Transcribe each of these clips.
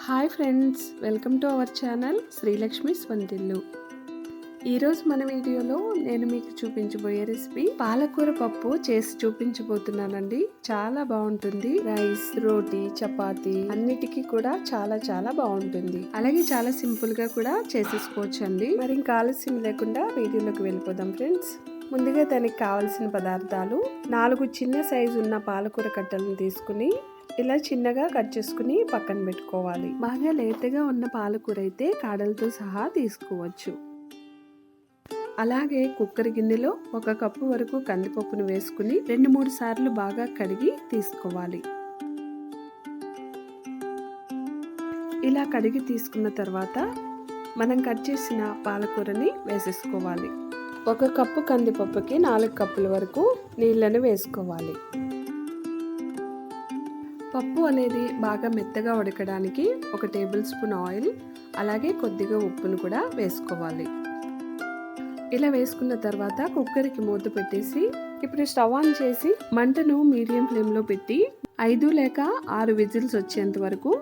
Hi friends, welcome to our channel Srilakshmi Vantillu. ఈరోజు మన వీడియోలో నేను మీకు చూపించబోయే రెసిపీ పాలకూర పప్పు చేసి చూపించబోతున్నానండి. చాలా బాగుంటుంది. రైస్, రోటీ, చపాతీ అన్నిటికీ కూడా చాలా చాలా బాగుంటుంది. అలాగే చాలా సింపుల్ గా కూడా చేసేసుకోవచ్చు అండి. మరి ఇంకా ఆలస్యం లేకుండా వీడియోలోకి వెళ్ళిపోదాం ఫ్రెండ్స్. ముందుగా దానికి కావాల్సిన పదార్థాలు 4 చిన్న సైజు ఉన్న పాలకూర కట్టలను తీసుకుని ఇలా చిన్నగా కట్ చేసుకుని పక్కన పెట్టుకోవాలి. బాగా లేతగా ఉన్న పాలకూర అయితే కాడలతో సహా తీసుకోవచ్చు. అలాగే కుక్కర్ గిన్నెలో 1 కప్పు వరకు కందిపప్పును వేసుకుని 2-3 సార్లు బాగా కడిగి తీసుకోవాలి. ఇలా కడిగి తీసుకున్న తర్వాత మనం కట్ చేసిన పాలకూరని వేసేసుకోవాలి. 1 కప్పు కందిపప్పుకి 4 కప్పుల వరకు నీళ్ళను వేసుకోవాలి. పప్పు అనేది బాగా మెత్తగా ఉడకడానికి 1 టేబుల్ స్పూన్ ఆయిల్, అలాగే కొద్దిగా ఉప్పును కూడా వేసుకోవాలి. ఇలా వేసుకున్న తర్వాత కుక్కర్కి మూత పెట్టేసి ఇప్పుడు స్టవ్ ఆన్ చేసి మంటను మీడియం ఫ్లేమ్లో పెట్టి 5 లేక 6 విజిల్స్ వచ్చేంత వరకు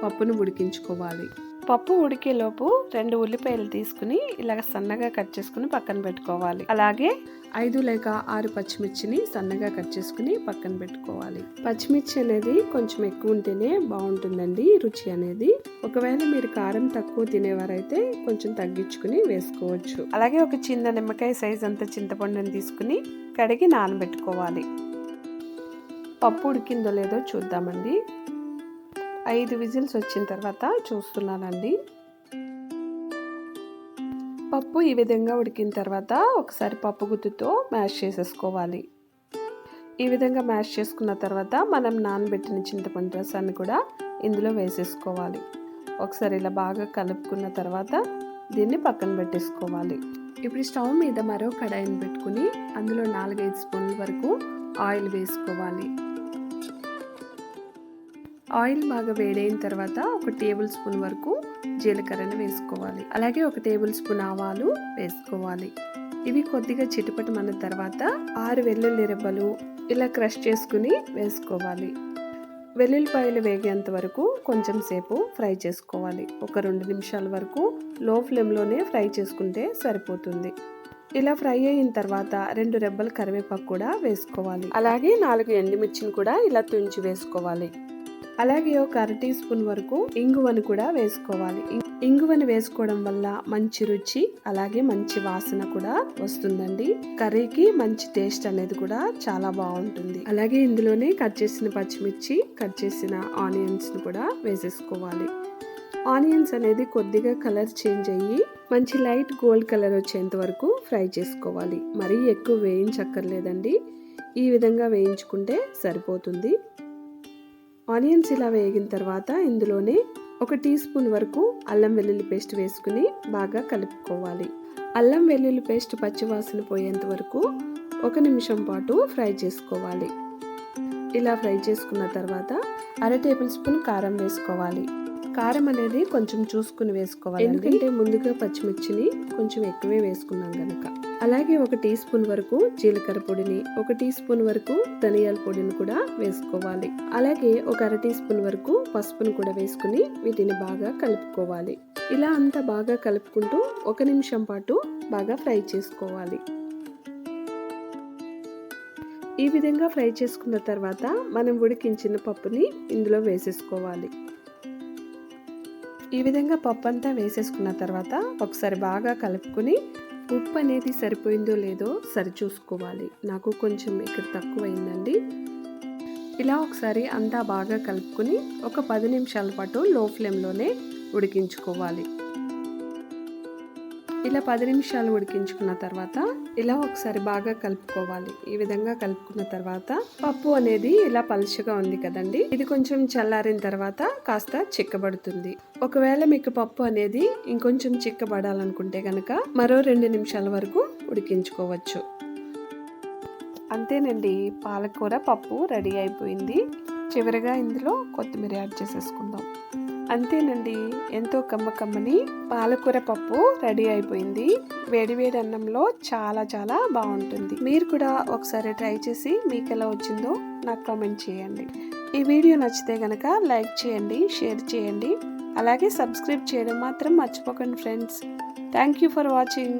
పప్పును ఉడికించుకోవాలి. పప్పు ఉడికేలోపు 2 ఉల్లిపాయలు తీసుకుని ఇలాగ సన్నగా కట్ చేసుకుని పక్కన పెట్టుకోవాలి. అలాగే 5 లేక 6 పచ్చిమిర్చిని సన్నగా కట్ చేసుకుని పక్కన పెట్టుకోవాలి. పచ్చిమిర్చి అనేది కొంచెం ఎక్కువ ఉంటేనే బాగుంటుందండి రుచి అనేది. ఒకవేళ మీరు కారం తక్కువ తినేవారైతే కొంచెం తగ్గించుకుని వేసుకోవచ్చు. అలాగే ఒక చిన్న నిమ్మకాయ సైజ్ అంత చింతపండుని తీసుకుని కడిగి నానబెట్టుకోవాలి. పప్పు ఉడికిందో లేదో చూద్దామండి. 5 విజిల్స్ వచ్చిన తర్వాత చూస్తున్నానండి. పప్పు ఈ విధంగా ఉడికిన తర్వాత ఒకసారి పప్పు గుత్తుతో మ్యాష్ చేసేసుకోవాలి. ఈ విధంగా మ్యాష్ చేసుకున్న తర్వాత మనం నానబెట్టిన చింతపండు రసాన్ని కూడా ఇందులో వేసేసుకోవాలి. ఒకసారి ఇలా బాగా కలుపుకున్న తర్వాత దీన్ని పక్కన పెట్టేసుకోవాలి. ఇప్పుడు స్టవ్ మీద మరో కడాయిని పెట్టుకుని అందులో 4-5 స్పూన్ల వరకు ఆయిల్ వేసుకోవాలి. ఆయిల్ బాగా వేడైన తర్వాత 1 టేబుల్ స్పూన్ వరకు జీలకర్రను వేసుకోవాలి. అలాగే 1 టేబుల్ స్పూన్ ఆవాలు వేసుకోవాలి. ఇవి కొద్దిగా చిటపటమన్న తర్వాత 6 వెల్లుల్లి రెబ్బలు ఇలా క్రష్ చేసుకుని వేసుకోవాలి. వెల్లుల్లిపాయలు వేగేంత వరకు కొంచెం సేపు ఫ్రై చేసుకోవాలి. 1-2 నిమిషాల వరకు లో ఫ్లేమ్లోనే ఫ్రై చేసుకుంటే సరిపోతుంది. ఇలా ఫ్రై అయిన తర్వాత 2 రెబ్బల కరివేపాకు కూడా వేసుకోవాలి. అలాగే 4 ఎండుమిర్చిని కూడా ఇలా తుంచి వేసుకోవాలి. అలాగే 1/2 టీ స్పూన్ వరకు ఇంగువను కూడా వేసుకోవాలి. ఇంగువను వేసుకోవడం వల్ల మంచి రుచి అలాగే మంచి వాసన కూడా వస్తుందండి. కర్రీకి మంచి టేస్ట్ అనేది కూడా చాలా బాగుంటుంది. అలాగే ఇందులోనే కట్ చేసిన పచ్చిమిర్చి, కట్ చేసిన ఆనియన్స్ ను కూడా వేసేసుకోవాలి. ఆనియన్స్ అనేది కొద్దిగా కలర్ చేంజ్ అయ్యి మంచి లైట్ గోల్డ్ కలర్ వచ్చేంత వరకు ఫ్రై చేసుకోవాలి. మరీ ఎక్కువ వేయించక్కర్లేదండి. ఈ విధంగా వేయించుకుంటే సరిపోతుంది. ఆనియన్స్ ఇలా వేగిన తర్వాత ఇందులోనే 1 టీ స్పూన్ వరకు అల్లం వెల్లుల్లి పేస్ట్ వేసుకుని బాగా కలుపుకోవాలి. అల్లం వెల్లుల్లి పేస్ట్ పచ్చివాసన పోయేంత వరకు 1 నిమిషం పాటు ఫ్రై చేసుకోవాలి. ఇలా ఫ్రై చేసుకున్న తర్వాత 1/2 టేబుల్ స్పూన్ కారం వేసుకోవాలి. కారం అనేది కొంచెం చూసుకుని వేసుకోవాలి, ఎందుకంటే ముందుగా పచ్చిమిర్చిని కొంచెం ఎక్కువే వేసుకున్నాం కనుక. అలాగే 1 టీ స్పూన్ వరకు జీలకర్ర పొడిని, 1 టీ స్పూన్ వరకు ధనియాల పొడిని కూడా వేసుకోవాలి. అలాగే 1/2 టీ స్పూన్ వరకు పసుపును కూడా వేసుకుని వీటిని బాగా కలుపుకోవాలి. ఇలా అంతా బాగా కలుపుకుంటూ 1 నిమిషం పాటు బాగా ఫ్రై చేసుకోవాలి. ఈ విధంగా ఫ్రై చేసుకున్న తర్వాత మనం ఉడికించిన పప్పుని ఇందులో వేసేసుకోవాలి. ఈ విధంగా పప్పు అంతా వేసేసుకున్న తర్వాత ఒకసారి బాగా కలుపుకొని ఉప్పు అనేది సరిపోయిందో లేదో సరి చూసుకోవాలి. నాకు కొంచెం ఇక్కడ తక్కువైందండి. ఇలా ఒకసారి అంతా బాగా కలుపుకొని ఒక 10 నిమిషాల పాటు లో ఫ్లేమ్లోనే ఉడికించుకోవాలి. ఇలా 10 నిమిషాలు ఉడికించుకున్న తర్వాత ఇలా ఒకసారి బాగా కలుపుకోవాలి. ఈ విధంగా కలుపుకున్న తర్వాత పప్పు అనేది ఇలా పలుచగా ఉంది కదండి, ఇది కొంచెం చల్లారిన తర్వాత కాస్త చిక్కబడుతుంది. ఒకవేళ మీకు పప్పు అనేది ఇంకొంచెం చిక్కబడాలనుకుంటే గనక మరో 2 నిమిషాల వరకు ఉడికించుకోవచ్చు. అంతేనండి, పాలకూర పప్పు రెడీ అయిపోయింది. చివరిగా ఇందులో కొత్తిమీర యాడ్ చేసేసుకుందాం. అంతేనండి, ఎంతో కమ్మకమ్మని పాలకూర పప్పు రెడీ అయిపోయింది. వేడివేడి అన్నంలో చాలా చాలా బాగుంటుంది. మీరు కూడా ఒకసారి ట్రై చేసి మీకు ఎలా వచ్చిందో నాకు కామెంట్ చేయండి. ఈ వీడియో నచ్చితే గనక లైక్ చేయండి, షేర్ చేయండి, అలాగే సబ్స్క్రైబ్ చేయడం మాత్రం మర్చిపోకండి friends. Thank you for watching.